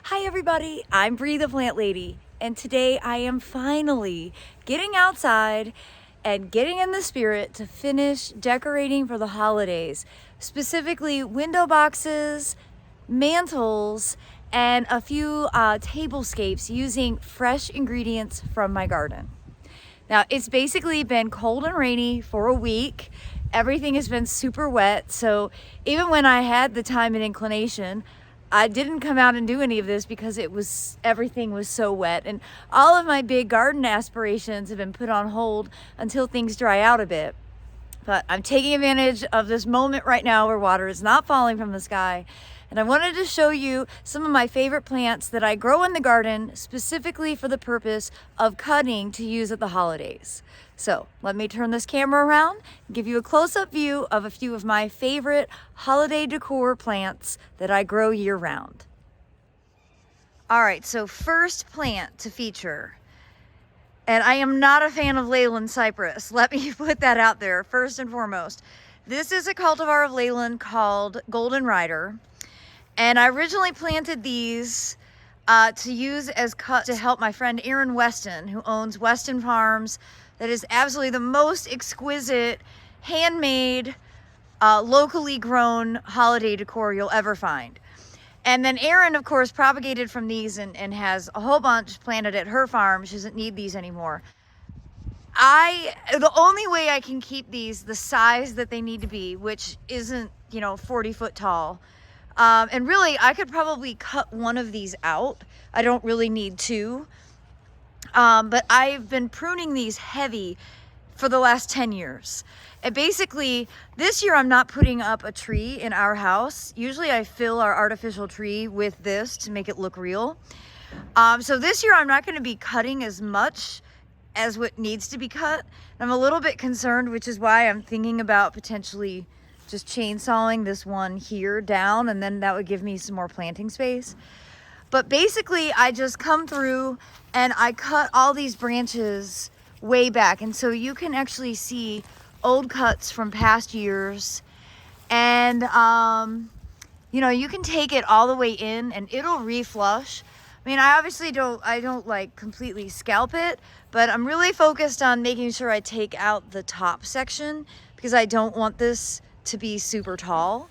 Hi everybody, I'm Bree the Plant Lady, and today I am finally getting outside and getting in the spirit to finish decorating for the holidays, specifically window boxes, mantles, and a few tablescapes using fresh ingredients from my garden. Now, it's basically been cold and rainy for a week. Everything has been super wet, so even when I had the time and inclination, I didn't come out and do any of this because everything was so wet, and all of my big garden aspirations have been put on hold until things dry out a bit. But I'm taking advantage of this moment right now where water is not falling from the sky. And I wanted to show you some of my favorite plants that I grow in the garden specifically for the purpose of cutting to use at the holidays. So let me turn this camera around and give you a close-up view of a few of my favorite holiday decor plants that I grow year-round. All right, so first plant to feature. And I am not a fan of Leyland cypress. Let me put that out there first and foremost. This is a cultivar of Leyland called Golden Rider. And I originally planted these to use as cuts to help my friend Aaron Weston, who owns Weston Farms. That is absolutely the most exquisite, handmade, locally grown holiday decor you'll ever find. And then Erin, of course, propagated from these and has a whole bunch planted at her farm. She doesn't need these anymore. The only way I can keep these the size that they need to be, which isn't, 40 foot tall. And really, I could probably cut one of these out. I don't really need two. But I've been pruning these heavy for the last 10 years. And basically, this year I'm not putting up a tree in our house. Usually I fill our artificial tree with this to make it look real. So this year I'm not going to be cutting as much as what needs to be cut. I'm a little bit concerned, which is why I'm thinking about potentially just chainsawing this one here down, and then that would give me some more planting space. But basically I just come through and I cut all these branches way back, and so you can actually see old cuts from past years, and you can take it all the way in and it'll reflush. I mean, I obviously don't like completely scalp it, but I'm really focused on making sure I take out the top section because I don't want this to be super tall.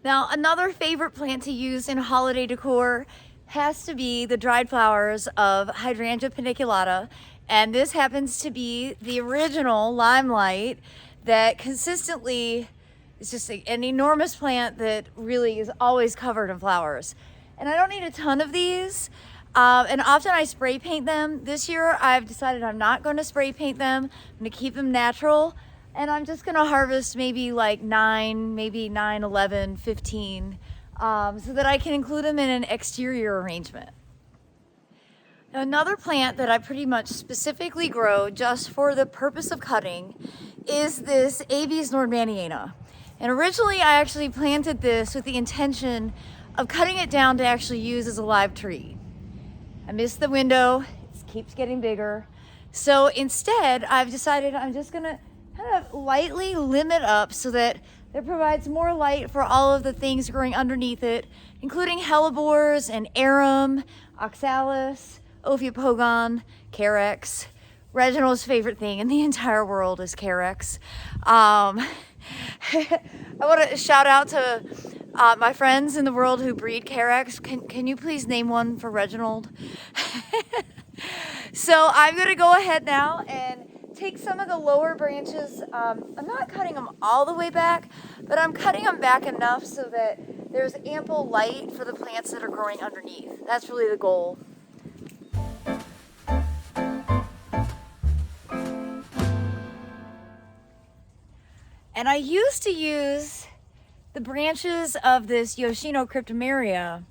Now, another favorite plant to use in holiday decor has to be the dried flowers of Hydrangea paniculata, and this happens to be the original limelight that consistently is just an enormous plant that really is always covered in flowers. And I don't need a ton of these, and often I spray paint them. This year I've decided I'm not going to spray paint them. I'm going to keep them natural. And I'm just gonna harvest maybe like 9, 11, 15, so that I can include them in an exterior arrangement. Now, another plant that I pretty much specifically grow just for the purpose of cutting is this Abies nordmanniana. And originally I actually planted this with the intention of cutting it down to actually use as a live tree. I missed the window, it keeps getting bigger. So instead I've decided I'm just gonna kind of lightly limb it up so that it provides more light for all of the things growing underneath it, including hellebores and arum, oxalis, ophiopogon, carex. Reginald's favorite thing in the entire world is carex. I want to shout out to my friends in the world who breed carex. Can you please name one for Reginald? So I'm going to go ahead now and take some of the lower branches. I'm not cutting them all the way back, but I'm cutting them back enough so that there's ample light for the plants that are growing underneath. That's really the goal. And I used to use the branches of this Yoshino cryptomeria,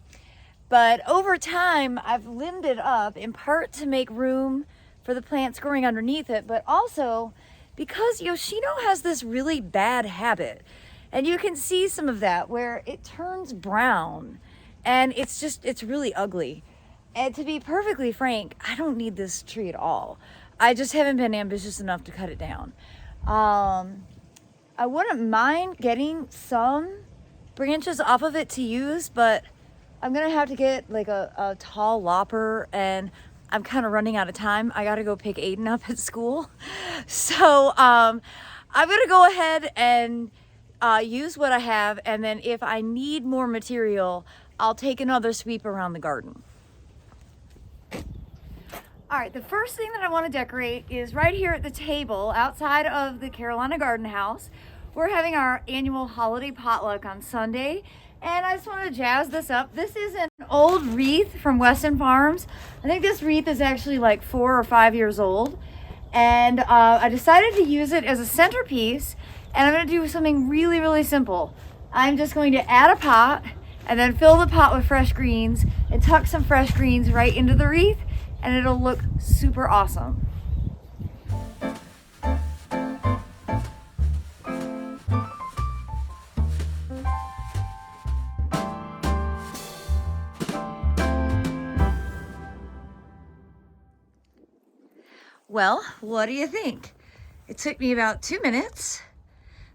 but over time I've limbed it up in part to make room for the plants growing underneath it, but also because Yoshino has this really bad habit, and you can see some of that where it turns brown and it's really ugly. And to be perfectly frank, I don't need this tree at all. I just haven't been ambitious enough to cut it down. I wouldn't mind getting some branches off of it to use, but I'm gonna have to get like a tall lopper, and I'm kind of running out of time. I gotta go pick Aiden up at school. So I'm gonna go ahead and use what I have, and then if I need more material, I'll take another sweep around the garden. All right, the first thing that I want to decorate is right here at the table outside of the Carolina Garden House. We're having our annual holiday potluck on Sunday, and I just want to jazz this up. This is an old wreath from Weston Farms. I think this wreath is actually like 4 or 5 years old, and I decided to use it as a centerpiece, and I'm going to do something really, really simple. I'm just going to add a pot and then fill the pot with fresh greens and tuck some fresh greens right into the wreath, and it'll look super awesome. Well, what do you think? It took me about 2 minutes.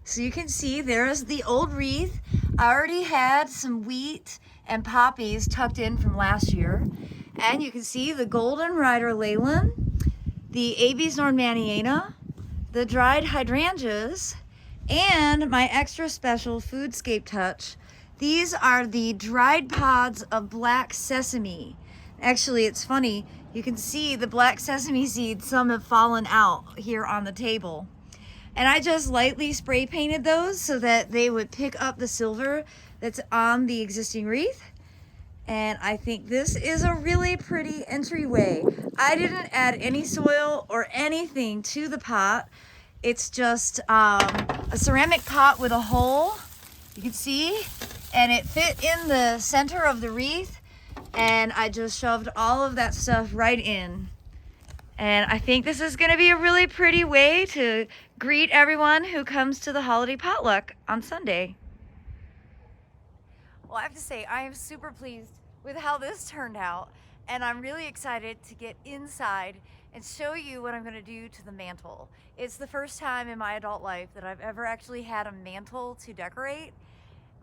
So you can see there's the old wreath. I already had some wheat and poppies tucked in from last year. And you can see the golden rider Leyland, the Abies Normanniana, the dried hydrangeas, and my extra special foodscape touch. These are the dried pods of black sesame. Actually, it's funny, you can see the black sesame seeds, some have fallen out here on the table. And I just lightly spray painted those so that they would pick up the silver that's on the existing wreath. And I think this is a really pretty entryway. I didn't add any soil or anything to the pot. It's just a ceramic pot with a hole, you can see, and it fit in the center of the wreath, and I just shoved all of that stuff right in. And I think this is gonna be a really pretty way to greet everyone who comes to the holiday potluck on Sunday. Well, I have to say, I am super pleased with how this turned out, and I'm really excited to get inside and show you what I'm gonna do to the mantle. It's the first time in my adult life that I've ever actually had a mantle to decorate,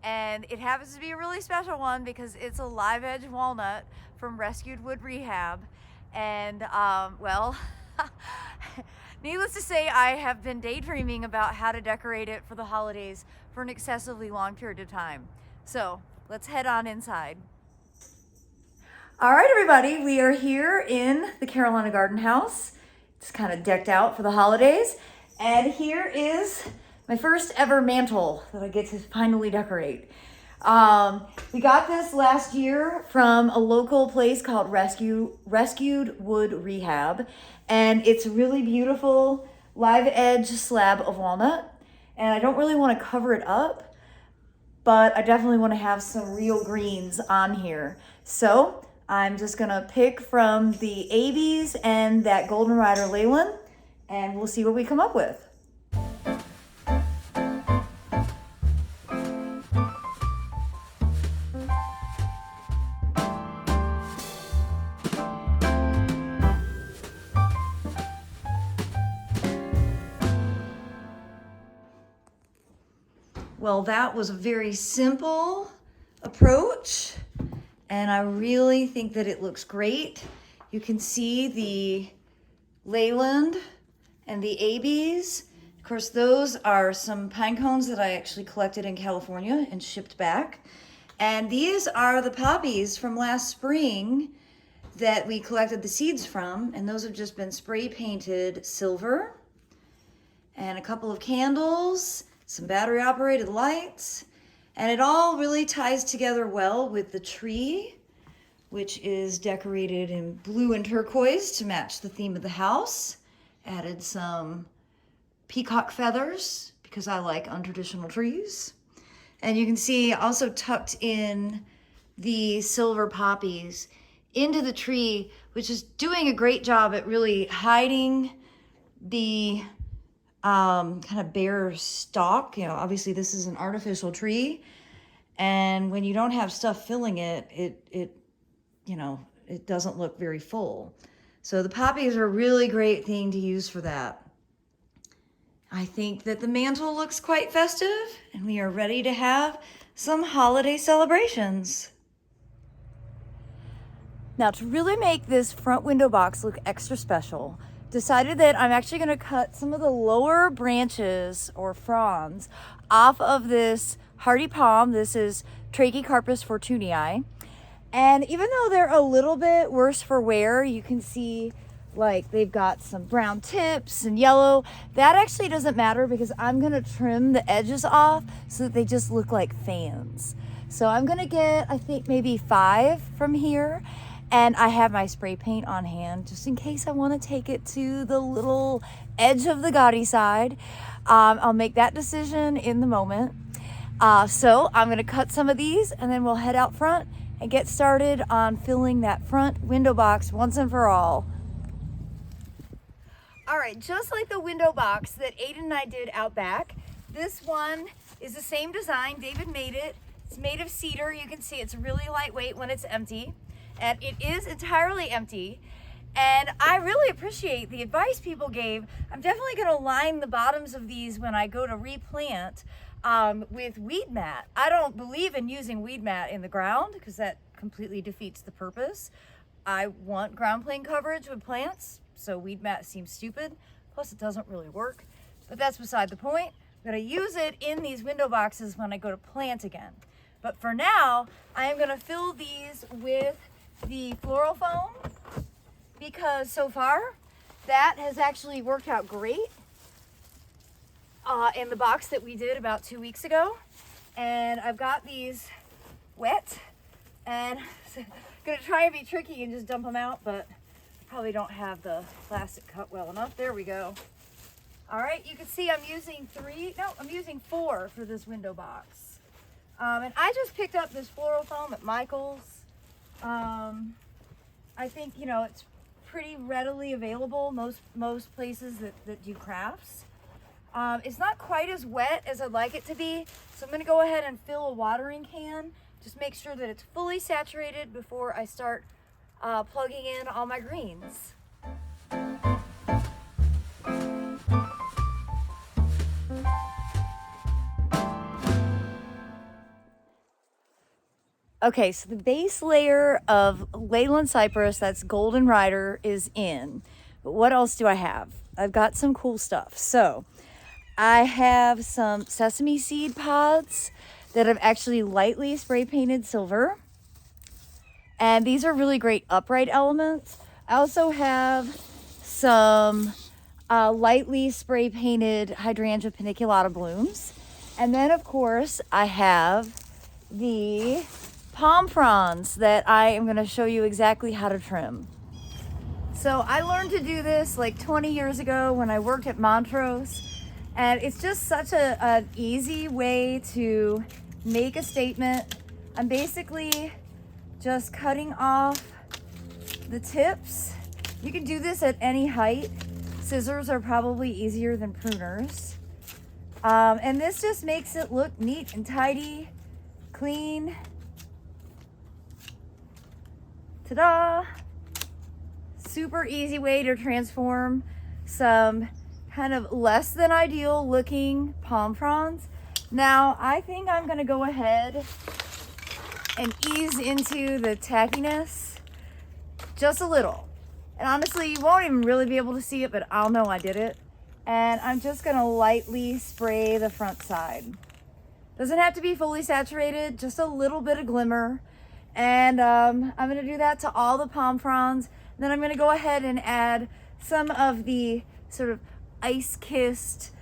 and it happens to be a really special one because it's a live edge walnut from Rescued Wood Rehab. And well, needless to say, I have been daydreaming about how to decorate it for the holidays for an excessively long period of time. So let's head on inside. All right, everybody, we are here in the Carolina Garden House. It's kind of decked out for the holidays. And here is my first ever mantle that I get to finally decorate. We got this last year from a local place called Rescued Wood Rehab. And it's a really beautiful live edge slab of walnut. And I don't really want to cover it up, but I definitely want to have some real greens on here. So I'm just gonna pick from the Abies and that golden rider Leyland, and we'll see what we come up with. Well, that was a very simple approach, and I really think that it looks great. You can see the Leyland and the Abies. Of course, those are some pine cones that I actually collected in California and shipped back. And these are the poppies from last spring that we collected the seeds from, and those have just been spray painted silver. And a couple of candles, some battery operated lights, and it all really ties together well with the tree, which is decorated in blue and turquoise to match the theme of the house. Added some peacock feathers because I like untraditional trees. And you can see also tucked in the silver poppies into the tree, which is doing a great job at really hiding the kind of bare stalk. You know, obviously this is an artificial tree, and when you don't have stuff filling it, you know, it doesn't look very full. So the poppies are a really great thing to use for that. I think that the mantle looks quite festive and we are ready to have some holiday celebrations. Now, to really make this front window box look extra special, decided that I'm actually going to cut some of the lower branches or fronds off of this hardy palm. This is Trachycarpus fortunii. And even though they're a little bit worse for wear, you can see like they've got some brown tips and yellow. That actually doesn't matter because I'm going to trim the edges off so that they just look like fans. So I'm going to get, I think, maybe 5 from here. And I have my spray paint on hand just in case I want to take it to the little edge of the gaudy side. I'll make that decision in the moment. So I'm going to cut some of these and then we'll head out front and get started on filling that front window box once and for all. All right, just like the window box that Aiden and I did out back, this one is the same design. David made it. It's made of cedar. You can see it's really lightweight when it's empty. And it is entirely empty. And I really appreciate the advice people gave. I'm definitely gonna line the bottoms of these when I go to replant with weed mat. I don't believe in using weed mat in the ground because that completely defeats the purpose. I want ground plane coverage with plants, so weed mat seems stupid. Plus it doesn't really work, but that's beside the point. I'm gonna use it in these window boxes when I go to plant again. But for now, I am gonna fill these with the floral foam because so far that has actually worked out great in the box that we did about 2 weeks ago. And I've got these wet and I'm gonna try and be tricky and just dump them out, but probably don't have the plastic cut well enough. There we go. All right, you can see I'm using 4 for this window box. And I just picked up this floral foam at Michael's. I think, you know, it's pretty readily available most places that do crafts. It's not quite as wet as I'd like it to be, so I'm going to go ahead and fill a watering can. Just make sure that it's fully saturated before I start plugging in all my greens. Okay, so the base layer of Leyland Cypress, that's Golden Rider, is in. But what else do I have? I've got some cool stuff. So I have some sesame seed pods that I've actually lightly spray painted silver. And these are really great upright elements. I also have some lightly spray painted hydrangea paniculata blooms. And then of course I have the palm fronds that I am going to show you exactly how to trim. So I learned to do this like 20 years ago when I worked at Montrose, and it's just such an easy way to make a statement. I'm basically just cutting off the tips. You can do this at any height. Scissors are probably easier than pruners. And this just makes it look neat and tidy, clean. Ta-da! Super easy way to transform some kind of less than ideal looking palm fronds. Now, I think I'm gonna go ahead and ease into the tackiness just a little. And honestly, you won't even really be able to see it, but I'll know I did it. And I'm just gonna lightly spray the front side. Doesn't have to be fully saturated, just a little bit of glimmer. And I'm gonna do that to all the palm fronds. And then I'm gonna go ahead and add some of the sort of ice-kissed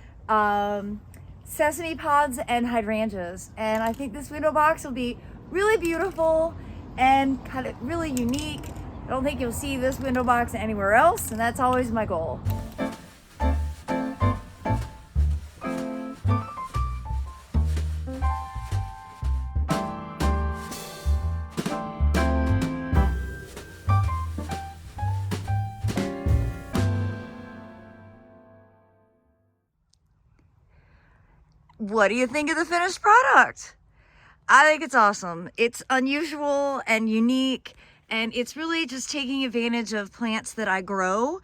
sesame pods and hydrangeas. And I think this window box will be really beautiful and kind of really unique. I don't think you'll see this window box anywhere else, and that's always my goal. What do you think of the finished product? I think it's awesome. It's unusual and unique, and it's really just taking advantage of plants that I grow.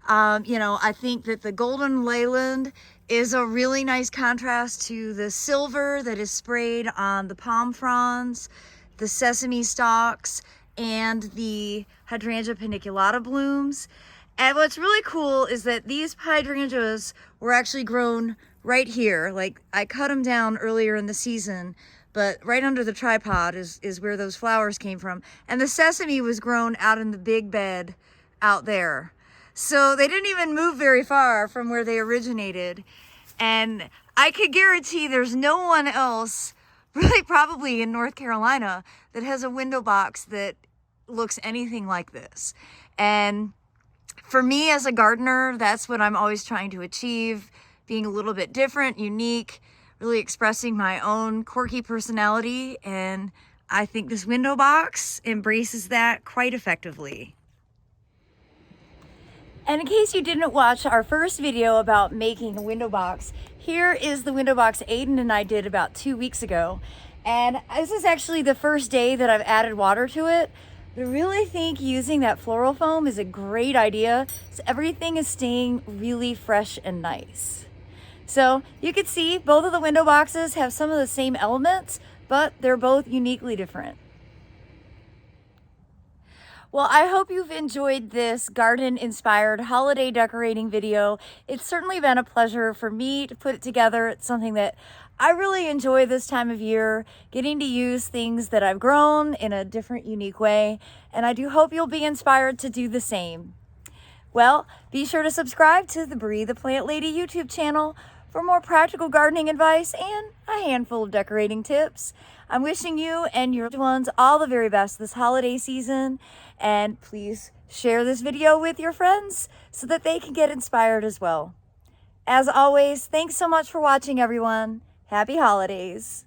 You know, I think that the Golden Leyland is a really nice contrast to the silver that is sprayed on the palm fronds, the sesame stalks, and the hydrangea paniculata blooms. And what's really cool is that these hydrangeas were actually grown right here. Like, I cut them down earlier in the season, but right under the tripod is where those flowers came from. And the sesame was grown out in the big bed out there. So they didn't even move very far from where they originated. And I could guarantee there's no one else, really probably in North Carolina, that has a window box that looks anything like this. And for me as a gardener, that's what I'm always trying to achieve, being a little bit different, unique, really expressing my own quirky personality. And I think this window box embraces that quite effectively. And in case you didn't watch our first video about making a window box, here is the window box Aiden and I did about 2 weeks ago. And this is actually the first day that I've added water to it. I really think using that floral foam is a great idea, so everything is staying really fresh and nice. So you can see both of the window boxes have some of the same elements, but they're both uniquely different. Well, I hope you've enjoyed this garden-inspired holiday decorating video. It's certainly been a pleasure for me to put it together. It's something that I really enjoy this time of year, getting to use things that I've grown in a different, unique way, and I do hope you'll be inspired to do the same. Well, be sure to subscribe to the Bree the Plant Lady YouTube channel for more practical gardening advice and a handful of decorating tips. I'm wishing you and your loved ones all the very best this holiday season, and please share this video with your friends so that they can get inspired as well. As always, thanks so much for watching, everyone. Happy holidays.